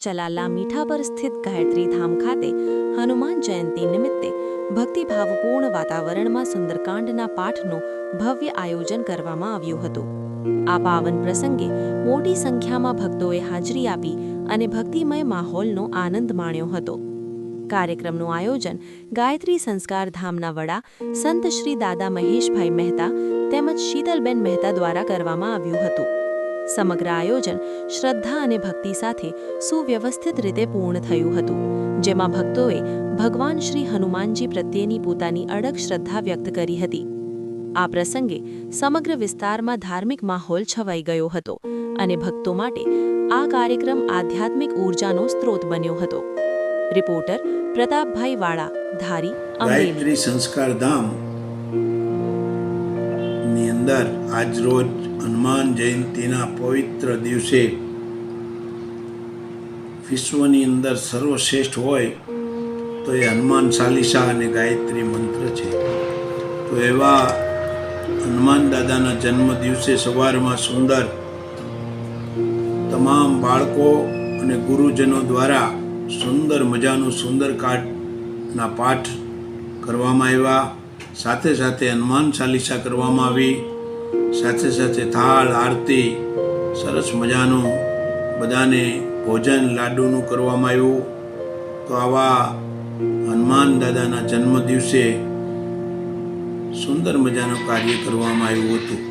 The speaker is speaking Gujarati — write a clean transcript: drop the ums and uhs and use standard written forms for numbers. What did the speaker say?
ચલાલા મીઠા પર સ્થિત ગાયત્રી ધામ ખાતે હનુમાન જયંતિ નિમિત્તે ભક્તિભાવપૂર્ણ વાતાવરણમાં સુંદરકાંડના પાઠનું ભવ્ય આયોજન કરવામાં આવ્યું હતું. આ પાવન પ્રસંગે મોટી સંખ્યામાં ભક્તોએ હાજરી આપી અને ભક્તિમય માહોલનો આનંદ માણ્યો હતો. કાર્યક્રમનું આયોજન ગાયત્રી સંસ્કાર ધામના વડા સંત શ્રી દાદા મહેશભાઈ મહેતા તેમજ શીતલબેન મહેતા દ્વારા કરવામાં આવ્યું હતું. સમગ્ર આયોજન શ્રદ્ધા અને ભક્તિ સાથે સુવ્યવસ્થિત રીતે પૂર્ણ થયું હતું, જેમાં ભક્તોએ ભગવાન શ્રી હનુમાનજી પ્રત્યેની પોતાની અડગ શ્રદ્ધા વ્યક્ત કરી હતી. આ પ્રસંગે સમગ્ર વિસ્તારમાં ધાર્મિક માહોલ છવાઈ ગયો હતો અને ભક્તો માટે આ કાર્યક્રમ આધ્યાત્મિક ઊર્જાનો સ્ત્રોત બન્યો હતો. રિપોર્ટર પ્રતાપભાઈ વાળા, ધારી, અમરેલી. ગાયત્રી સંસ્કાર ધામ ની અંદર આજ રોજ હનુમાન જયંતિના પવિત્ર દિવસે વિશ્વની અંદર સર્વશ્રેષ્ઠ હોય તો એ હનુમાન ચાલીસા અને ગાયત્રી મંત્ર છે. તો એવા હનુમાન દાદાના જન્મ દિવસે સવારમાં સુંદર તમામ બાળકો અને ગુરુજનો દ્વારા સુંદર મજાનું સુંદરકાંડના પાઠ કરવામાં આવ્યા. સાથે સાથે હનુમાન ચાલીસા કરવામાં આવી. સાથે સાથે થાળ આરતી સરસ મજાનું બધાને ભોજન લાડુનું કરવામાં આવ્યું. તો આવા હનુમાન દાદાના જન્મ દિવસે સુંદર મજાનું કાર્ય કરવામાં આવ્યું હતું.